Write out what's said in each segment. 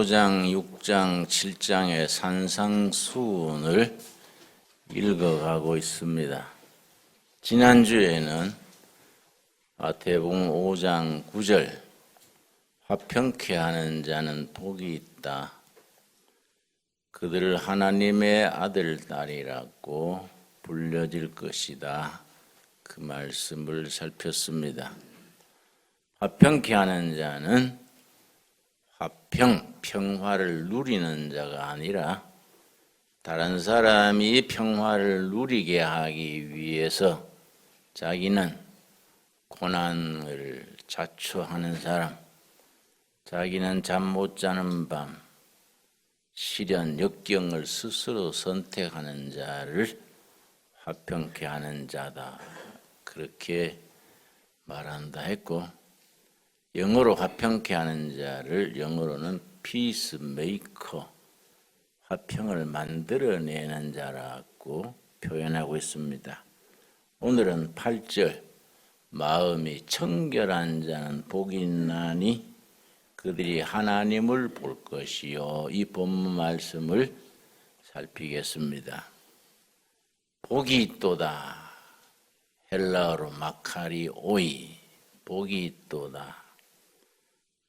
5장, 6장, 7장의 산상수훈을 읽어가고 있습니다. 지난주에는 마태복음 5장 9절 화평케 하는 자는 복이 있다. 그들을 하나님의 아들, 딸이라고 불려질 것이다. 그 말씀을 살폈습니다. 화평케 하는 자는 평화를 누리는 자가 아니라 다른 사람이 평화를 누리게 하기 위해서 자기는 고난을 자초하는 사람, 자기는 잠 못 자는 밤, 시련, 역경을 스스로 선택하는 자를 화평케 하는 자다. 그렇게 말한다 했고, 영어로 화평케 하는 자를 영어로는 피스메이커, 화평을 만들어내는 자라고 표현하고 있습니다. 오늘은 8절, 마음이 청결한 자는 복이 있나니 그들이 하나님을 볼 것이요. 이 본문 말씀을 살피겠습니다. 복이 있도다. 헬라어로 마카리오이, 복이 있도다.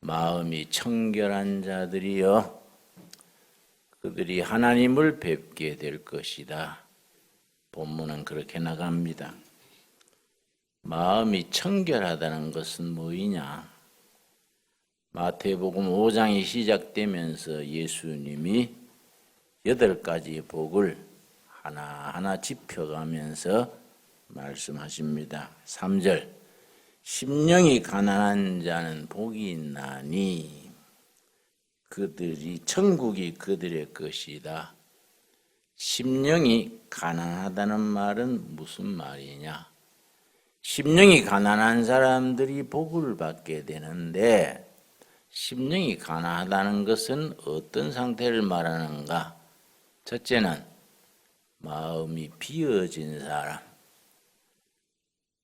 마음이 청결한 자들이여 그들이 하나님을 뵙게 될 것이다. 본문은 그렇게 나갑니다. 마음이 청결하다는 것은 뭐이냐? 마태복음 5장이 시작되면서 예수님이 8가지 복을 하나하나 짚어가면서 말씀하십니다. 3절, 심령이 가난한 자는 복이 있나니 그들이 천국이 그들의 것이다. 심령이 가난하다는 말은 무슨 말이냐? 심령이 가난한 사람들이 복을 받게 되는데 심령이 가난하다는 것은 어떤 상태를 말하는가? 첫째는 마음이 비어진 사람.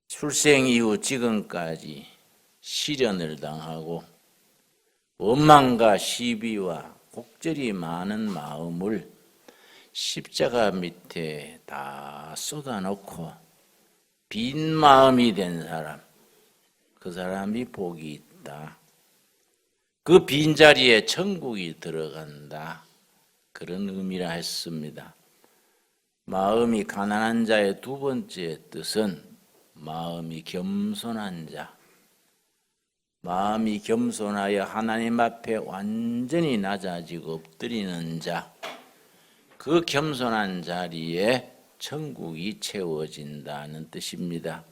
출생 이후 지금까지 시련을 당하고 원망과 시비와 곡절이 많은 마음을 십자가 밑에 다 쏟아놓고 빈 마음이 된 사람, 그 사람이 복이 있다. 그 빈자리에 천국이 들어간다. 그런 의미라 했습니다. 마음이 가난한 자의 두 번째 뜻은 마음이 겸손한 자, 마음이 겸손하여 하나님 앞에 완전히 낮아지고 엎드리는 자, 그 겸손한 자리에 천국이 채워진다는 뜻입니다.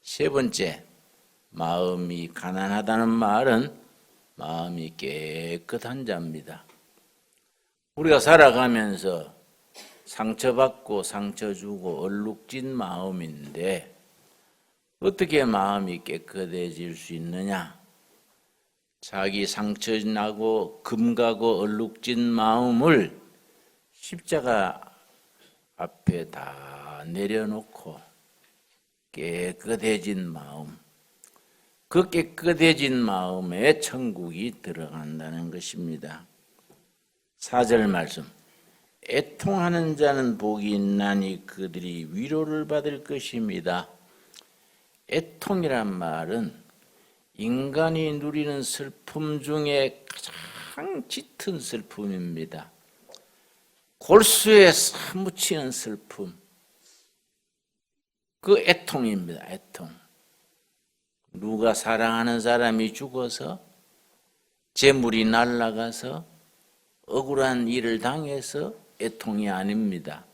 세 번째, 마음이 가난하다는 말은 마음이 깨끗한 자입니다. 우리가 살아가면서 상처받고 상처 주고 얼룩진 마음인데 어떻게 마음이 깨끗해질 수 있느냐? 자기 상처 나고 금가고 얼룩진 마음을 십자가 앞에 다 내려놓고 깨끗해진 마음, 그 깨끗해진 마음에 천국이 들어간다는 것입니다. 4절 말씀, 애통하는 자는 복이 있나니 그들이 위로를 받을 것입니다. 애통이란 말은 인간이 누리는 슬픔 중에 가장 짙은 슬픔입니다. 골수에 사무치는 슬픔, 그 애통입니다. 애통. 누가 사랑하는 사람이 죽어서 재물이 날아가서 억울한 일을 당해서 애통이 아닙니다.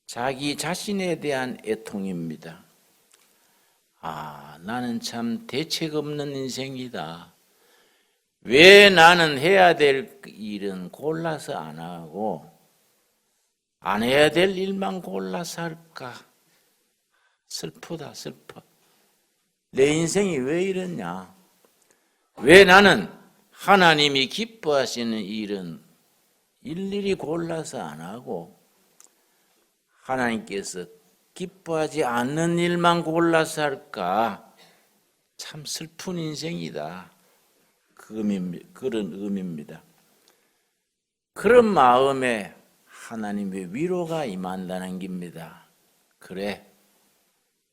자기 자신에 대한 애통입니다. 나는 참 대책 없는 인생이다. 왜 나는 해야 될 일은 골라서 안 하고 안 해야 될 일만 골라서 할까? 슬프다, 슬퍼. 내 인생이 왜 이러냐? 왜 나는 하나님이 기뻐하시는 일은 일일이 골라서 안 하고 하나님께서 기뻐하지 않는 일만 골라서 할까? 참 슬픈 인생이다. 그런 의미입니다. 그런 마음에 하나님의 위로가 임한다는 겁니다. 그래,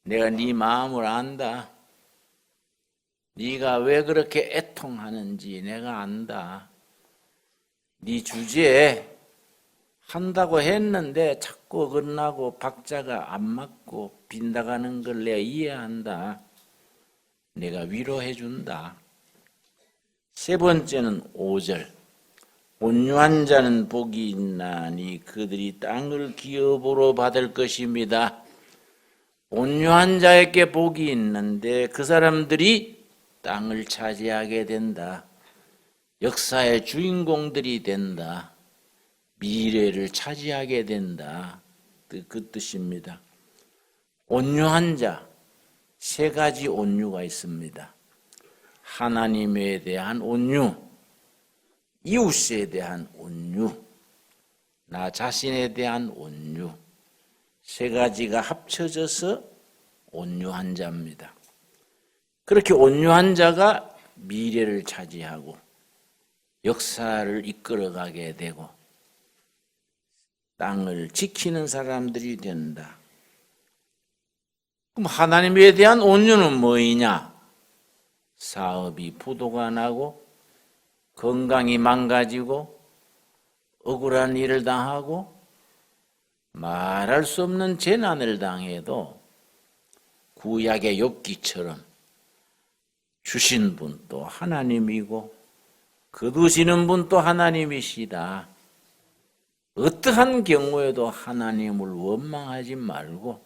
내가 네 마음을 안다. 네가 왜 그렇게 애통하는지 내가 안다. 네 주제에 한다고 했는데 자꾸 어긋나고 박자가 안 맞고 빗나가는 걸 내가 이해한다. 내가 위로해 준다. 세 번째는 5절. 온유한 자는 복이 있나니 그들이 땅을 기업으로 받을 것입니다. 온유한 자에게 복이 있는데 그 사람들이 땅을 차지하게 된다. 역사의 주인공들이 된다. 미래를 차지하게 된다. 그 뜻입니다. 온유한 자, 세 가지 온유가 있습니다. 하나님에 대한 온유, 이웃에 대한 온유, 나 자신에 대한 온유, 세 가지가 합쳐져서 온유한 자입니다. 그렇게 온유한 자가 미래를 차지하고 역사를 이끌어가게 되고 땅을 지키는 사람들이 된다. 그럼 하나님에 대한 온유는 뭐이냐? 사업이 부도가 나고 건강이 망가지고 억울한 일을 당하고 말할 수 없는 재난을 당해도 구약의 욥기처럼 주신 분 또 하나님이고 거두시는 분 또 하나님이시다. 어떠한 경우에도 하나님을 원망하지 말고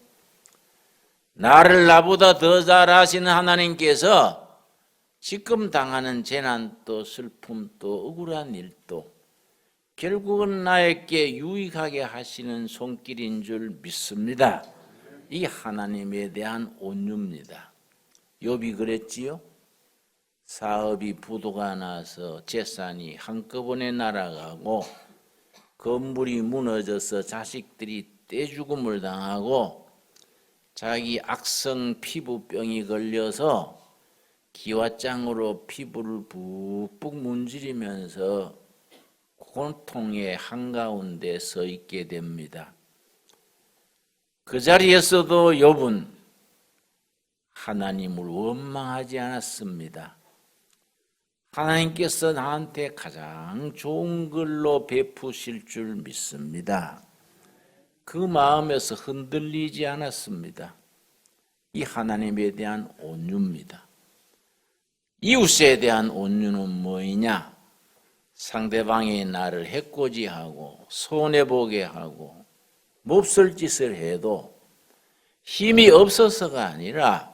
나를 나보다 더 잘 아시는 하나님께서 지금 당하는 재난도 슬픔도 억울한 일도 결국은 나에게 유익하게 하시는 손길인 줄 믿습니다. 이 하나님에 대한 온유입니다. 욥이 그랬지요. 사업이 부도가 나서 재산이 한꺼번에 날아가고 건물이 무너져서 자식들이 떼죽음을 당하고 자기 악성 피부병이 걸려서 기와장으로 피부를 푹푹 문지르면서 고통의 한가운데 서 있게 됩니다. 그 자리에서도 욥은 하나님을 원망하지 않았습니다. 하나님께서 나한테 가장 좋은 걸로 베푸실 줄 믿습니다. 그 마음에서 흔들리지 않았습니다. 이 하나님에 대한 온유입니다. 이웃에 대한 온유는 뭐이냐? 상대방이 나를 해코지하고 손해보게 하고 몹쓸 짓을 해도 힘이 없어서가 아니라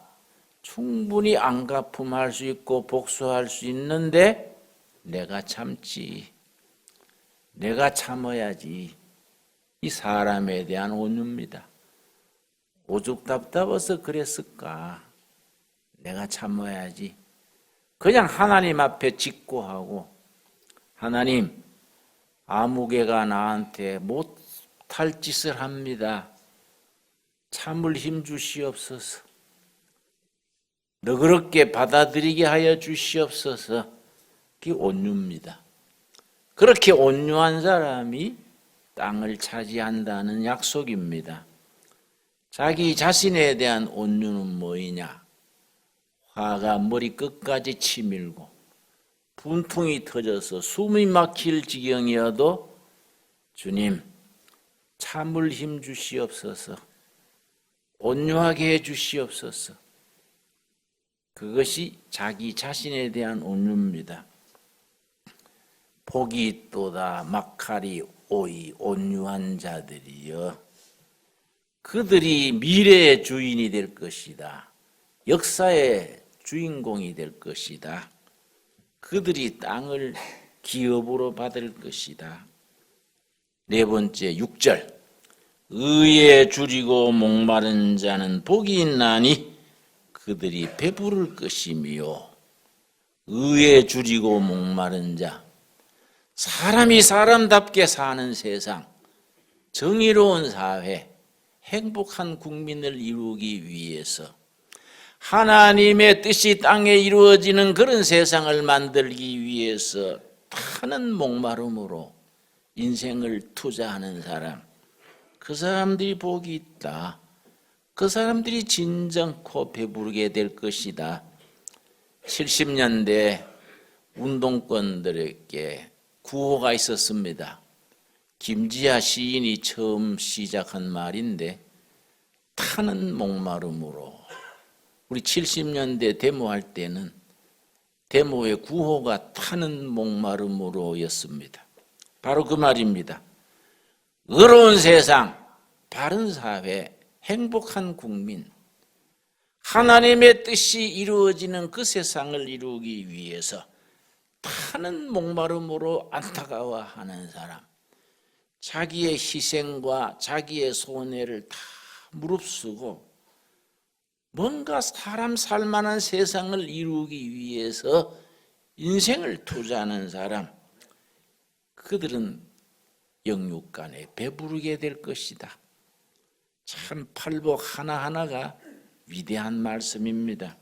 충분히 안갚음할 수 있고 복수할 수 있는데 내가 참지, 내가 참아야지. 이 사람에 대한 온유입니다. 오죽 답답해서 그랬을까? 내가 참아야지. 그냥 하나님 앞에 직고하고 하나님, 아무개가 나한테 못할 짓을 합니다. 참을 힘 주시옵소서. 너그럽게 받아들이게 하여 주시옵소서. 그게 온유입니다. 그렇게 온유한 사람이 땅을 차지한다는 약속입니다. 자기 자신에 대한 온유는 뭐이냐? 화가 머리끝까지 치밀고 분통이 터져서 숨이 막힐 지경이어도 주님 참을 힘 주시옵소서. 온유하게 해 주시옵소서. 그것이 자기 자신에 대한 온유입니다. 복이 있도다 막하리 오이 온유한 자들이여. 그들이 미래의 주인이 될 것이다. 역사의 주인공이 될 것이다. 그들이 땅을 기업으로 받을 것이다. 네 번째 6절. 의에 줄이고 목마른 자는 복이 있나니 그들이 배부를 것이며. 의에 줄이고 목마른 자, 사람이 사람답게 사는 세상, 정의로운 사회, 행복한 국민을 이루기 위해서 하나님의 뜻이 땅에 이루어지는 그런 세상을 만들기 위해서 타는 목마름으로 인생을 투자하는 사람, 그 사람들이 복이 있다. 그 사람들이 진정코 배부르게 될 것이다. 70년대 운동권들에게 구호가 있었습니다. 김지아 시인이 처음 시작한 말인데, 타는 목마름으로. 우리 70년대 데모할 때는 데모의 구호가 타는 목마름으로였습니다. 바로 그 말입니다. 의로운 세상, 바른 사회, 행복한 국민, 하나님의 뜻이 이루어지는 그 세상을 이루기 위해서 타는 목마름으로 안타까워하는 사람, 자기의 희생과 자기의 손해를 다 무릅쓰고 뭔가 사람 살만한 세상을 이루기 위해서 인생을 투자하는 사람, 그들은 영육간에 배부르게 될 것이다. 참 팔복 하나하나가 위대한 말씀입니다.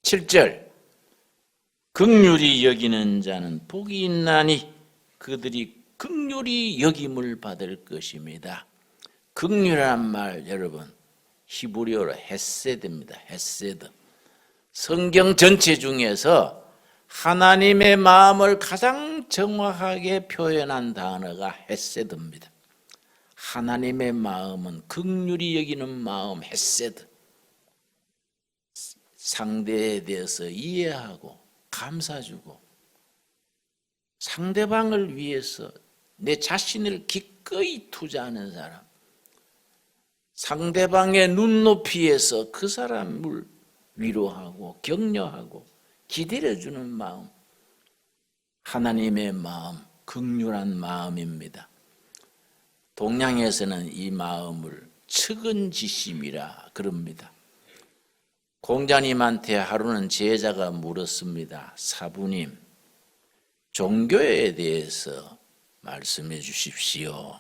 7절, 긍휼히 여기는 자는 복이 있나니 그들이 긍휼히 여김을 받을 것입니다. 긍휼한 말, 여러분, 히브리어로 헤세드입니다. 헤세드. 성경 전체 중에서 하나님의 마음을 가장 정확하게 표현한 단어가 헤세드입니다. 하나님의 마음은 긍휼히 여기는 마음, 헤세드. 상대에 대해서 이해하고 감사주고 상대방을 위해서 내 자신을 기꺼이 투자하는 사람, 상대방의 눈높이에서 그 사람을 위로하고 격려하고 기다려주는 마음, 하나님의 마음, 긍휼한 마음입니다. 동양에서는 이 마음을 측은지심이라 그럽니다. 공자님한테 하루는 제자가 물었습니다. 사부님, 종교에 대해서 말씀해 주십시오.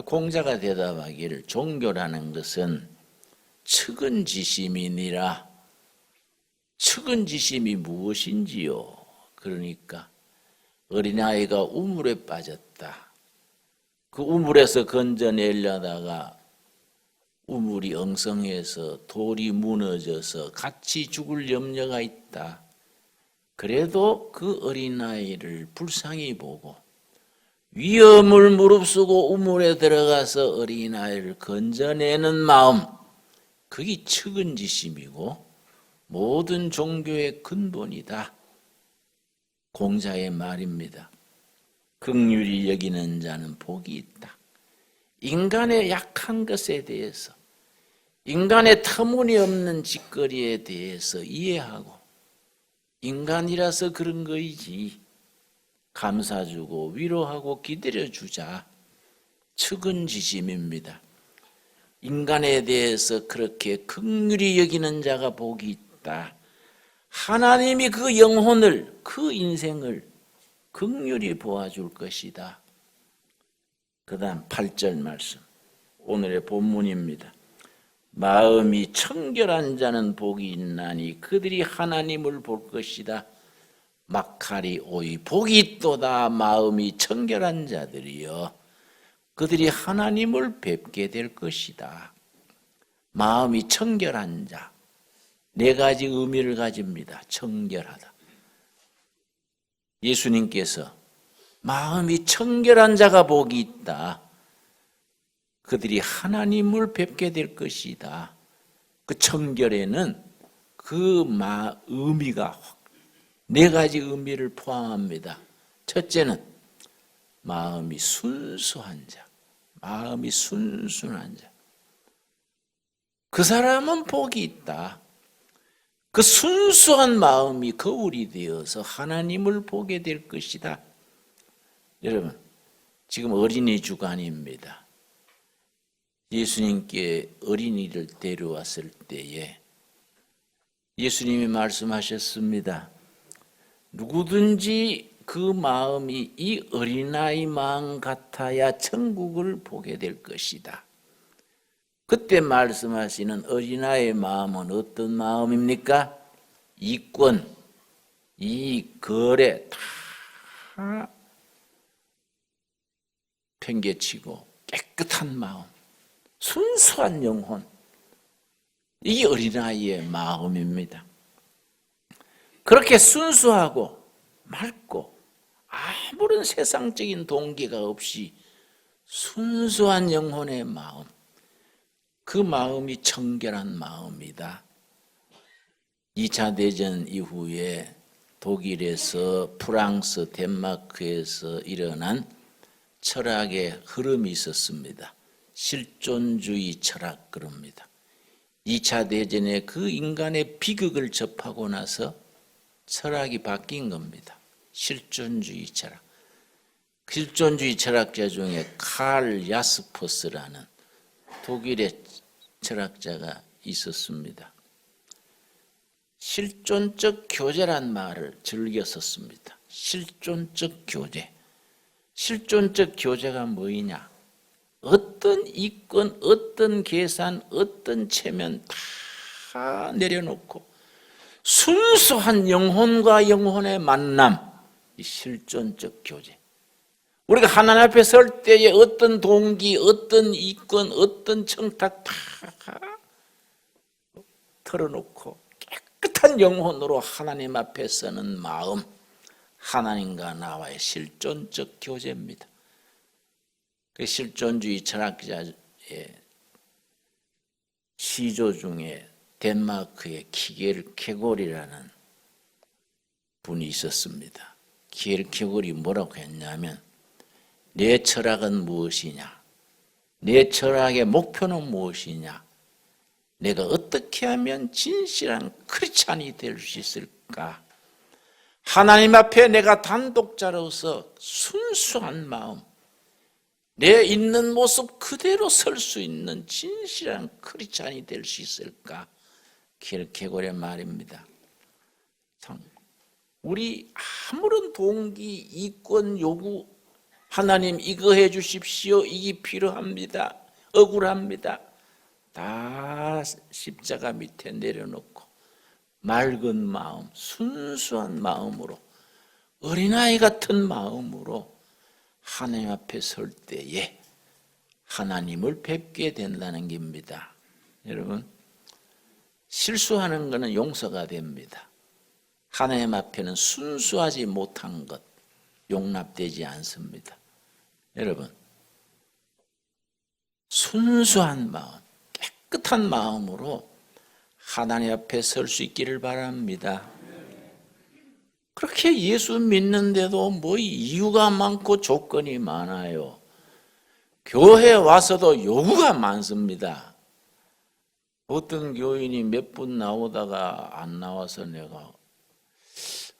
공자가 대답하기를 종교라는 것은 측은지심이니라. 측은지심이 무엇인지요? 그러니까 어린아이가 우물에 빠졌다. 그 우물에서 건져내려다가 우물이 엉성해서 돌이 무너져서 같이 죽을 염려가 있다. 그래도 그 어린아이를 불쌍히 보고 위험을 무릅쓰고 우물에 들어가서 어린아이를 건져내는 마음, 그게 측은지심이고 모든 종교의 근본이다. 공자의 말입니다. 긍휼히 여기는 자는 복이 있다. 인간의 약한 것에 대해서, 인간의 터무니없는 짓거리에 대해서 이해하고, 인간이라서 그런 거이지, 감사주고 위로하고 기다려주자. 측은지심입니다. 인간에 대해서 그렇게 긍휼히 여기는 자가 복이 있다. 하나님이 그 영혼을, 그 인생을 긍휼히 보아줄 것이다. 그 다음 8절 말씀, 오늘의 본문입니다. 마음이 청결한 자는 복이 있나니 그들이 하나님을 볼 것이다. 마카리 오이, 복이 있도다. 마음이 청결한 자들이여, 그들이 하나님을 뵙게 될 것이다. 마음이 청결한 자, 네 가지 의미를 가집니다. 청결하다. 예수님께서 마음이 청결한 자가 복이 있다. 그들이 하나님을 뵙게 될 것이다. 그 청결에는 그 의미가 네 가지 의미를 포함합니다. 첫째는 마음이 순수한 자, 마음이 순순한 자. 그 사람은 복이 있다. 그 순수한 마음이 거울이 되어서 하나님을 보게 될 것이다. 여러분, 지금 어린이 주간입니다. 예수님께 어린이를 데려왔을 때에 예수님이 말씀하셨습니다. 누구든지 그 마음이 이 어린아이 마음 같아야 천국을 보게 될 것이다. 그때 말씀하시는 어린아이의 마음은 어떤 마음입니까? 이권, 이 거래 다 팽개치고 깨끗한 마음, 순수한 영혼, 이 어린아이의 마음입니다. 그렇게 순수하고 맑고 아무런 세상적인 동기가 없이 순수한 영혼의 마음, 그 마음이 청결한 마음이다. 2차 대전 이후에 독일에서 프랑스, 덴마크에서 일어난 철학의 흐름이 있었습니다. 실존주의 철학 그럽니다. 2차 대전에 그 인간의 비극을 접하고 나서 철학이 바뀐 겁니다. 실존주의 철학. 실존주의 철학자 중에 칼 야스퍼스라는 독일의 철학자가 있었습니다. 실존적 교제란 말을 즐겨 썼습니다. 실존적 교제. 실존적 교제가 뭐이냐? 어떤 이권, 어떤 계산, 어떤 체면 다 내려놓고 순수한 영혼과 영혼의 만남, 이 실존적 교제. 우리가 하나님 앞에 설 때에 어떤 동기, 어떤 이권, 어떤 청탁 다 털어놓고 깨끗한 영혼으로 하나님 앞에 서는 마음, 하나님과 나와의 실존적 교제입니다. 그 실존주의 철학자의 시조 중에 덴마크의 키겔케골이라는 분이 있었습니다. 키겔케골이 뭐라고 했냐면 내 철학은 무엇이냐? 내 철학의 목표는 무엇이냐? 내가 어떻게 하면 진실한 크리스찬이 될 수 있을까? 하나님 앞에 내가 단독자로서 순수한 마음, 내 있는 모습 그대로 설 수 있는 진실한 크리스찬이 될 수 있을까? 키겔케골의 말입니다. 우리 아무런 동기, 이권, 요구, 하나님 이거 해 주십시오. 이게 필요합니다. 억울합니다. 다 십자가 밑에 내려놓고 맑은 마음, 순수한 마음으로 어린아이 같은 마음으로 하나님 앞에 설 때에 하나님을 뵙게 된다는 겁니다. 여러분, 실수하는 것은 용서가 됩니다. 하나님 앞에는 순수하지 못한 것 용납되지 않습니다. 여러분, 순수한 마음, 깨끗한 마음으로 하나님 앞에 설 수 있기를 바랍니다. 그렇게 예수 믿는데도 뭐 이유가 많고 조건이 많아요. 교회 와서도 요구가 많습니다. 어떤 교인이 몇 분 나오다가 안 나와서 내가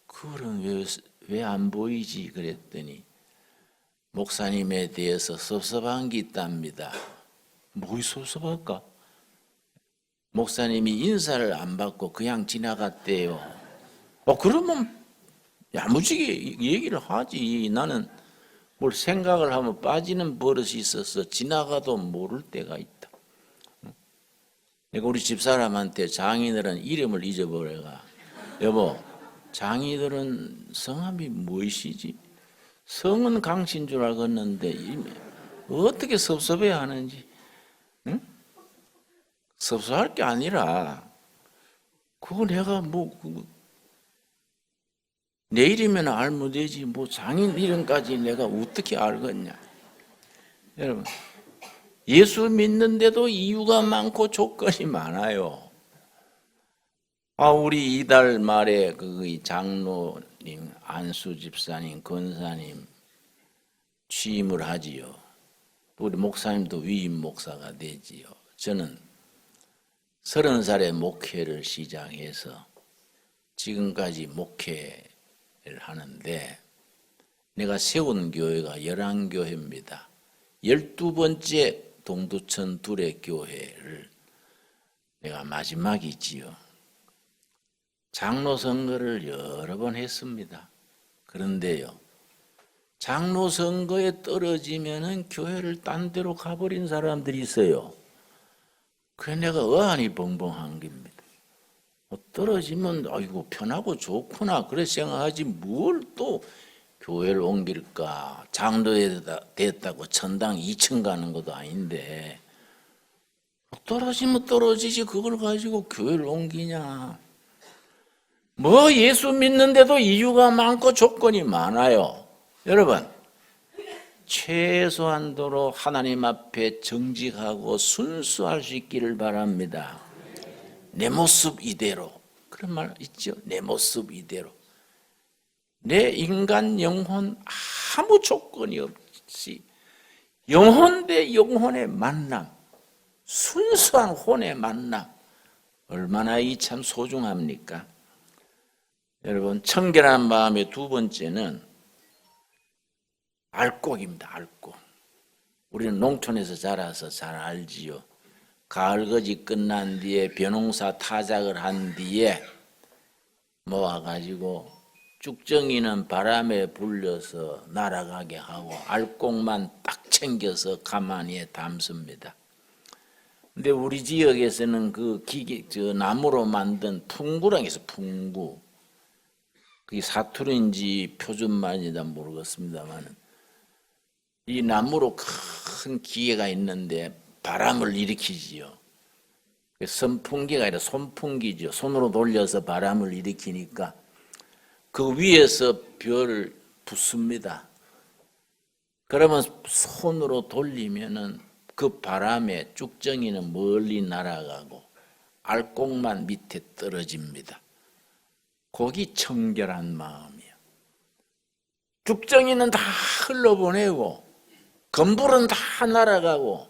그거는 왜 안 보이지 그랬더니 목사님에 대해서 섭섭한 게 있답니다. 뭐이 섭섭할까? 목사님이 인사를 안 받고 그냥 지나갔대요. 그러면 야무지게 얘기를 하지. 나는 뭘 생각을 하면 빠지는 버릇이 있어서 지나가도 모를 때가 있다. 내가 우리 집사람한테 장인들은 이름을 잊어버려가. 여보, 장인들은 성함이 무엇이지? 성은 강신 줄 알겠는데 어떻게 섭섭해 하는지. 응? 섭섭할 게 아니라 그거 내가 내 이름이면 알면 되지 장인 이름까지 내가 어떻게 알겠냐. 여러분, 예수 믿는데도 이유가 많고 조건이 많아요. 우리 이달 말에 그 장로님, 안수 집사님, 권사님 취임을 하지요. 우리 목사님도 위임 목사가 되지요. 저는 30살에 목회를 시작해서 지금까지 목회를 하는데 내가 세운 교회가 11교회입니다. 12번째 동두천 둘의 교회를 내가 마지막이지요. 장로 선거를 여러 번 했습니다. 그런데요, 장로 선거에 떨어지면은 교회를 딴 데로 가버린 사람들이 있어요. 그래서 내가 어안이 벙벙한 겁니다. 떨어지면 아이고 편하고 좋구나 그래 생각하지 뭘 또 교회를 옮길까. 장로에 됐다고 천당 2층 가는 것도 아닌데 떨어지면 떨어지지 그걸 가지고 교회를 옮기냐. 뭐 예수 믿는데도 이유가 많고 조건이 많아요. 여러분 최소한도로 하나님 앞에 정직하고 순수할 수 있기를 바랍니다. 내 모습 이대로. 그런 말 있죠. 내 모습 이대로. 내 인간 영혼 아무 조건이 없이 영혼 대 영혼의 만남, 순수한 혼의 만남, 얼마나 이 참 소중합니까? 여러분 청결한 마음의 두 번째는 알곡입니다. 알곡. 우리는 농촌에서 자라서 잘 알지요. 가을거지 끝난 뒤에 벼농사 타작을 한 뒤에 모아가지고 쭉정이는 바람에 불려서 날아가게 하고 알곡만 딱 챙겨서 가마니에 담습니다. 근데 우리 지역에서는 그 나무로 만든 풍구랑 있어. 풍구. 그게 사투리인지 표준말인지 모르겠습니다만 이 나무로 큰 기계가 있는데 바람을 일으키지요. 선풍기가 아니라 손풍기죠. 손으로 돌려서 바람을 일으키니까 그 위에서 벼를 붓습니다. 그러면 손으로 돌리면은 그 바람에 쭉정이는 멀리 날아가고 알곡만 밑에 떨어집니다. 거기 청결한 마음이야. 쭉정이는 다 흘러보내고 건불은 다 날아가고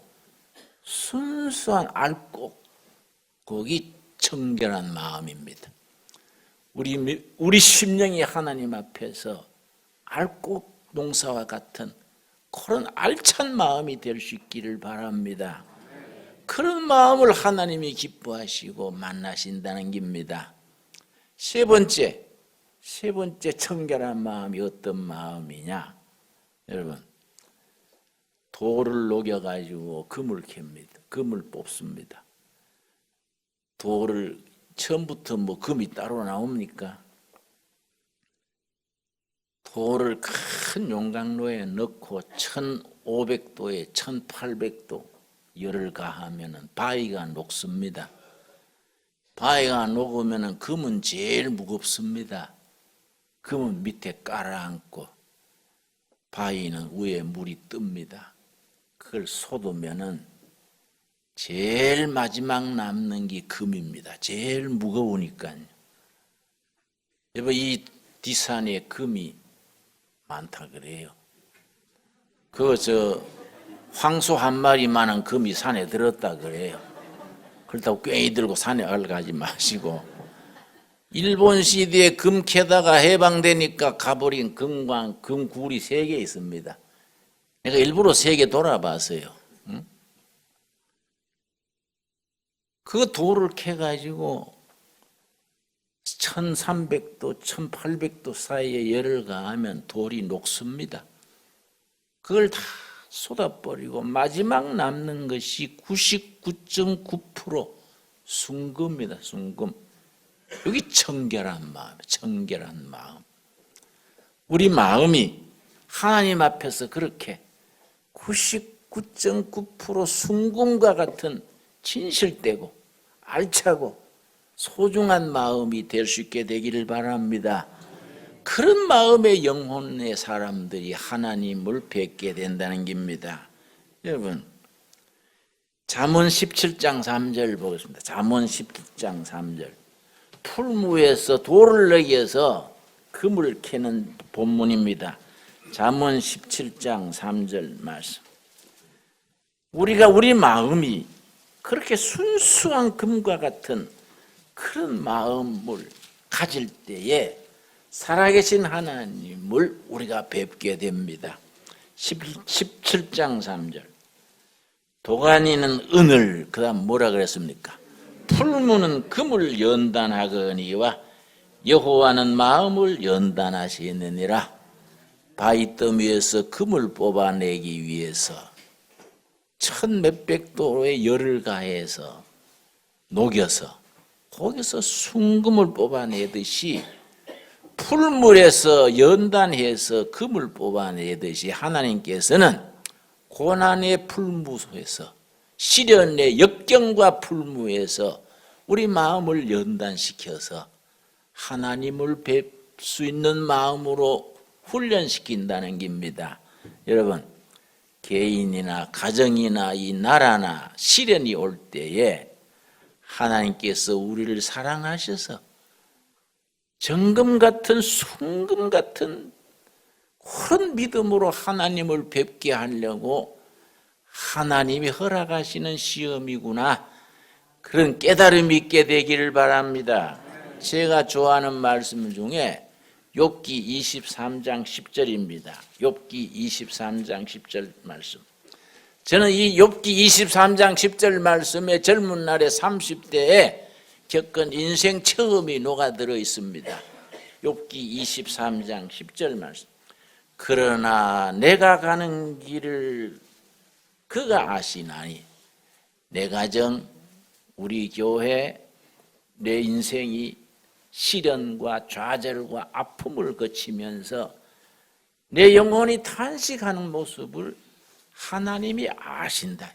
순수한 알곡, 거기 청결한 마음입니다. 우리 심령이 하나님 앞에서 알곡 농사와 같은 그런 알찬 마음이 될 수 있기를 바랍니다. 그런 마음을 하나님이 기뻐하시고 만나신다는 겁니다. 세 번째 청결한 마음이 어떤 마음이냐? 여러분, 돌을 녹여가지고 금을 캡니다. 금을 뽑습니다. 돌을 처음부터 뭐 금이 따로 나옵니까? 돌을 큰 용광로에 넣고 1500도에 1800도 열을 가하면 바위가 녹습니다. 바위가 녹으면 금은 제일 무겁습니다. 금은 밑에 깔아앉고 바위는 위에 물이 뜹니다. 그걸 쏟으면은 제일 마지막 남는 게 금입니다. 제일 무거우니까요. 여러분 이 뒷산에 금이 많다 그래요. 황소 한 마리만한 금이 산에 들었다 그래요. 그렇다고 꽹이 들고 산에 올라가지 마시고 일본 시대에 금 캐다가 해방되니까 가버린 금광, 금굴이 3개 있습니다. 내가 일부러 3개 돌아봤어요. 응? 그 돌을 캐가지고 1300도, 1800도 사이에 열을 가하면 돌이 녹습니다. 그걸 다 쏟아버리고 마지막 남는 것이 99.9% 순금입니다. 순금. 여기 청결한 마음, 청결한 마음. 우리 마음이 하나님 앞에서 그렇게 99.9% 순금과 같은 진실되고 알차고 소중한 마음이 될 수 있게 되기를 바랍니다. 그런 마음의 영혼의 사람들이 하나님을 뵙게 된다는 겁니다. 여러분, 잠언 17장 3절 보겠습니다. 잠언 17장 3절. 풀무에서 돌을 녹여서 금을 캐는 본문입니다. 잠언 17장 3절 말씀. 우리 마음이 그렇게 순수한 금과 같은 그런 마음을 가질 때에 살아계신 하나님을 우리가 뵙게 됩니다. 17장 3절. 도가니는 은을, 그 다음 뭐라 그랬습니까? 풀무는 금을 연단하거니와 여호와는 마음을 연단하시느니라. 바위더미에서 금을 뽑아내기 위해서 1000몇백 도의 열을 가해서 녹여서 거기서 순금을 뽑아내듯이, 풀물에서 연단해서 금을 뽑아내듯이 하나님께서는 고난의 풀무에서, 시련의 역경과 풀무에서 우리 마음을 연단시켜서 하나님을 뵐 수 있는 마음으로 훈련시킨다는 겁니다. 여러분, 개인이나 가정이나 이 나라나 시련이 올 때에 하나님께서 우리를 사랑하셔서 정금 같은 순금 같은 그런 믿음으로 하나님을 뵙게 하려고 하나님이 허락하시는 시험이구나, 그런 깨달음이 있게 되기를 바랍니다. 제가 좋아하는 말씀 중에 욥기 23장 10절입니다. 욥기 23장 10절 말씀. 저는 이 욥기 23장 10절 말씀에 젊은 날에 30대에 겪은 인생 처음이 녹아들어 있습니다. 욥기 23장 10절 말씀. 그러나 내가 가는 길을 그가 아시나니, 내 가정, 우리 교회, 내 인생이 시련과 좌절과 아픔을 거치면서 내 영혼이 탄식하는 모습을 하나님이 아신다.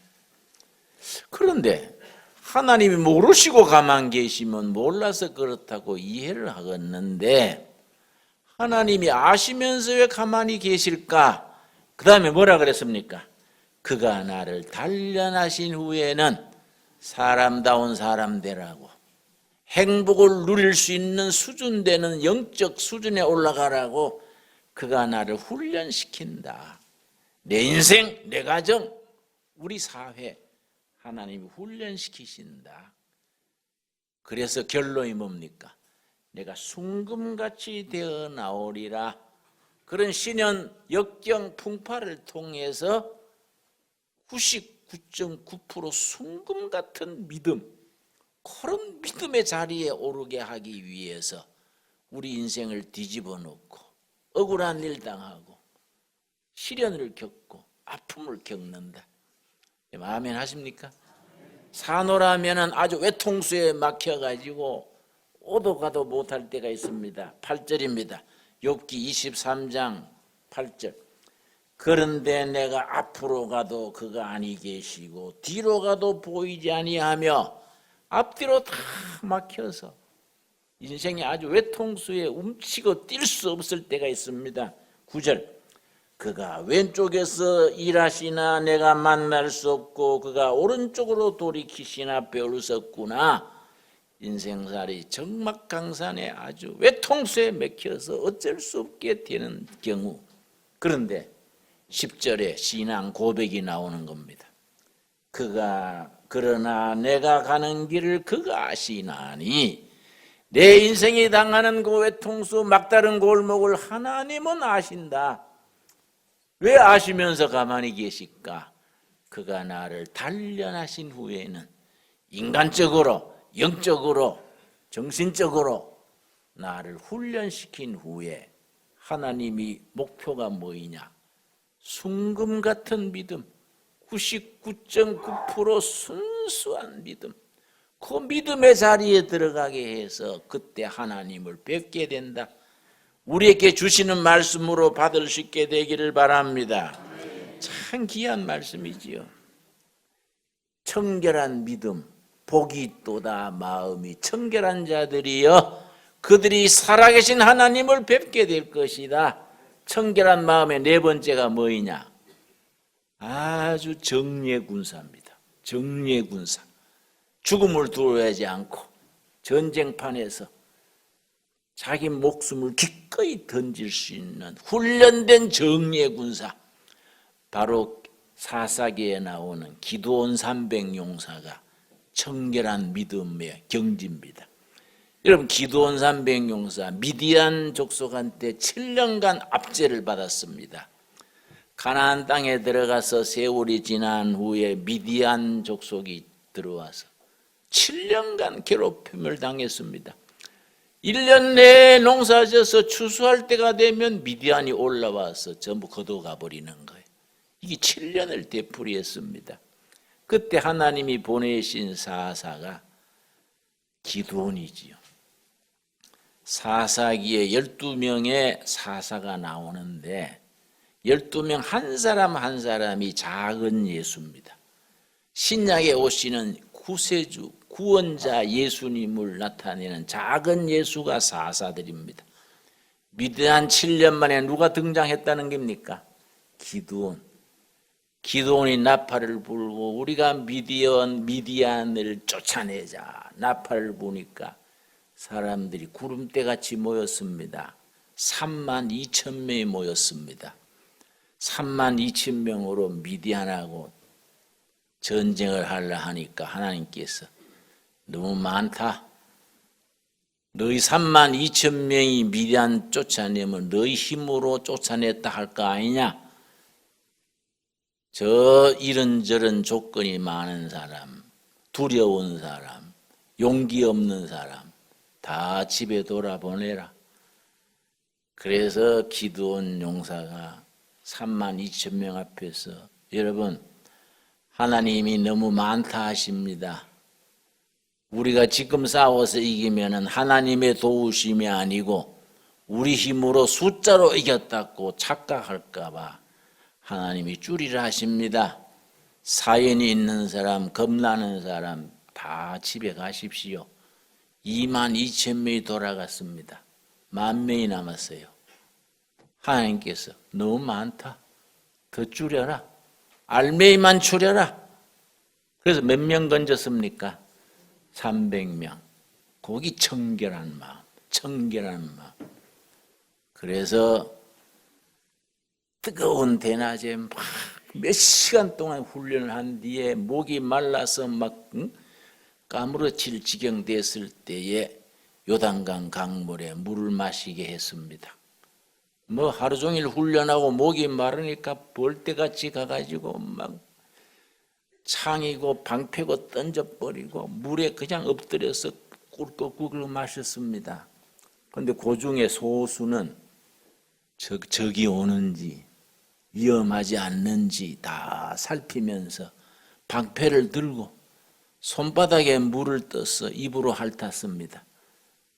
그런데 하나님이 모르시고 가만 계시면 몰라서 그렇다고 이해를 하겠는데, 하나님이 아시면서 왜 가만히 계실까? 그 다음에 뭐라 그랬습니까? 그가 나를 단련하신 후에는 사람다운 사람 되라고, 행복을 누릴 수 있는 수준 되는 영적 수준에 올라가라고 그가 나를 훈련시킨다. 내 인생, 내 가정, 우리 사회 하나님이 훈련시키신다. 그래서 결론이 뭡니까? 내가 순금같이 되어 나오리라. 그런 시련, 역경, 풍파를 통해서 99.9% 순금 같은 믿음, 그런 믿음의 자리에 오르게 하기 위해서 우리 인생을 뒤집어 놓고 억울한 일 당하고 시련을 겪고 아픔을 겪는다. 아멘 하십니까? 사노라면은 아주 외통수에 막혀가지고 오도 가도 못할 때가 있습니다. 8절입니다. 욥기 23장 8절. 그런데 내가 앞으로 가도 그가 아니 계시고 뒤로 가도 보이지 아니하며 앞뒤로 다 막혀서 인생이 아주 외통수에 움치고 뛸 수 없을 때가 있습니다. 9절. 그가 왼쪽에서 일하시나 내가 만날 수 없고 그가 오른쪽으로 돌이키시나 배울 수 없구나. 인생살이 적막강산에 아주 외통수에 맥혀서 어쩔 수 없게 되는 경우. 그런데 10절에 신앙 고백이 나오는 겁니다. 그러나 내가 가는 길을 그가 아시나니, 내 인생이 당하는 그 외통수 막다른 골목을 하나님은 아신다. 왜 아시면서 가만히 계실까? 그가 나를 단련하신 후에는 인간적으로, 영적으로, 정신적으로 나를 훈련시킨 후에 하나님이 목표가 뭐이냐? 순금 같은 믿음, 99.9% 순수한 믿음, 그 믿음의 자리에 들어가게 해서 그때 하나님을 뵙게 된다. 우리에게 주시는 말씀으로 받을 수 있게 되기를 바랍니다. 참 귀한 말씀이지요. 청결한 믿음, 복이 있도다 마음이 청결한 자들이여 그들이 살아계신 하나님을 뵙게 될 것이다. 청결한 마음의 네 번째가 뭐이냐? 아주 정예군사입니다. 정예군사. 죽음을 두려워하지 않고 전쟁판에서 자기 목숨을 기꺼이 던질 수 있는 훈련된 정예군사. 바로 사사기에 나오는 기드온 300용사가 청결한 믿음의 경지입니다. 여러분, 기드온 300용사 미디안 족속한테 7년간 압제를 받았습니다. 가나안 땅에 들어가서 세월이 지난 후에 미디안 족속이 들어와서 7년간 괴롭힘을 당했습니다. 1년 내에 농사져서 추수할 때가 되면 미디안이 올라와서 전부 걷어가 버리는 거예요. 이게 7년을 되풀이했습니다. 그때 하나님이 보내신 사사가 기드온이지요. 사사기에 12명의 사사가 나오는데 12명 한 사람 한 사람이 작은 예수입니다. 신약에 오시는 구세주, 구원자 예수님을 나타내는 작은 예수가 사사들입니다. 미디안 7년 만에 누가 등장했다는 겁니까? 기드온. 기드온이 나팔을 불고 우리가 미디안을 쫓아내자 나팔을 부니까 사람들이 구름대같이 모였습니다. 32,000명이 모였습니다. 32,000명으로 미디안하고 전쟁을 하려 하니까 하나님께서 너무 많다. 너희 32,000명이 미디안 쫓아내면 너희 힘으로 쫓아냈다 할 거 아니냐? 저 이런저런 조건이 많은 사람, 두려운 사람, 용기 없는 사람 다 집에 돌아보내라. 그래서 기드온 용사가 32,000명 앞에서 여러분 하나님이 너무 많다 하십니다. 우리가 지금 싸워서 이기면은 하나님의 도우심이 아니고 우리 힘으로 숫자로 이겼다고 착각할까 봐 하나님이 줄이라 하십니다. 사연이 있는 사람, 겁나는 사람 다 집에 가십시오. 22,000명이 돌아갔습니다. 10,000명이 남았어요. 하나님께서 너무 많다. 더 줄여라. 알맹이만 줄여라. 그래서 몇 명 건졌습니까? 300명. 거기 청결한 마음, 청결한 마음. 그래서 뜨거운 대낮에 막 몇 시간 동안 훈련을 한 뒤에 목이 말라서 막 까무러칠 지경 됐을 때에 요단강 강물에 물을 마시게 했습니다. 뭐 하루 종일 훈련하고 목이 마르니까 벌떼같이 가가지고 막 창이고 방패고 던져버리고 물에 그냥 엎드려서 꿀꺽꿀꺽 마셨습니다. 그런데 그 중에 소수는 적이 오는지 위험하지 않는지 다 살피면서 방패를 들고 손바닥에 물을 떠서 입으로 핥았습니다.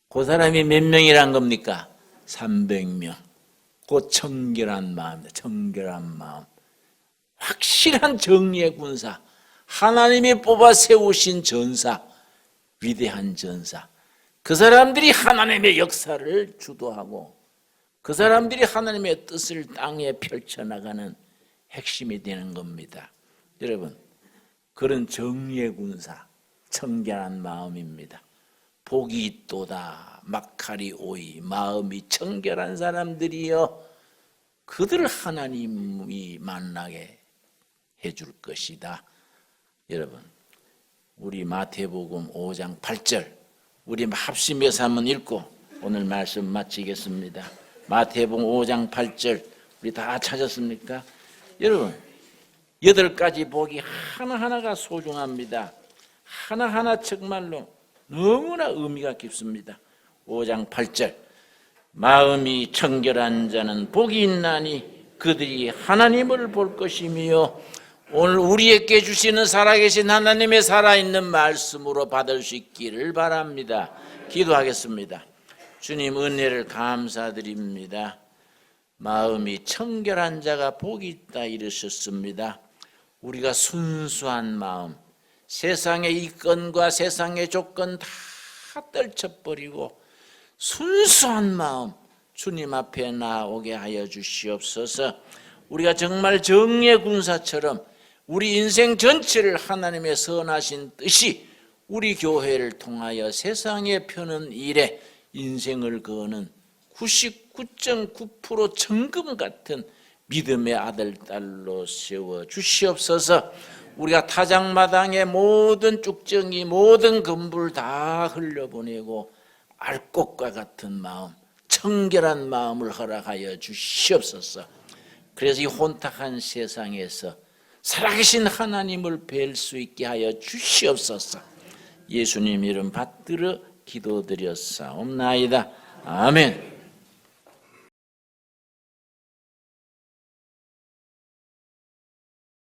그 사람이 몇 명이란 겁니까? 300명. 그 청결한 마음입니다. 청결한 마음. 확실한 정의의 군사. 하나님이 뽑아 세우신 전사. 위대한 전사. 그 사람들이 하나님의 역사를 주도하고 그 사람들이 하나님의 뜻을 땅에 펼쳐나가는 핵심이 되는 겁니다. 여러분, 그런 정의의 군사, 청결한 마음입니다. 복이 있도다, 막칼이 오이, 마음이 청결한 사람들이여 그들을 하나님이 만나게 해줄 것이다. 여러분, 우리 마태복음 5장 8절 우리 합심해서 한번 읽고 오늘 말씀 마치겠습니다. 마태복음 5장 8절 우리 다 찾았습니까? 여러분 8가지 복이 하나하나가 소중합니다. 하나하나 정말로 너무나 의미가 깊습니다. 5장 8절 마음이 청결한 자는 복이 있나니 그들이 하나님을 볼 것이며 오늘 우리에게 주시는 살아계신 하나님의 살아있는 말씀으로 받을 수 있기를 바랍니다. 기도하겠습니다. 주님 은혜를 감사드립니다. 마음이 청결한 자가 복이 있다 이르셨습니다. 우리가 순수한 마음, 세상의 이권과 세상의 조건 다 떨쳐버리고 순수한 마음 주님 앞에 나오게 하여 주시옵소서. 우리가 정말 정의의 군사처럼 우리 인생 전체를 하나님의 선하신 뜻이 우리 교회를 통하여 세상에 펴는 일에 인생을 거는 99.9% 정금 같은 믿음의 아들, 딸로 세워 주시옵소서. 우리가 타작마당의 모든 쭉정이 모든 금불 다 흘려보내고 알곡과 같은 마음, 청결한 마음을 허락하여 주시옵소서. 그래서 이 혼탁한 세상에서 살아계신 하나님을 뵐 수 있게 하여 주시옵소서. 예수님 이름 받들어 기도드렸사옵나이다. 아멘.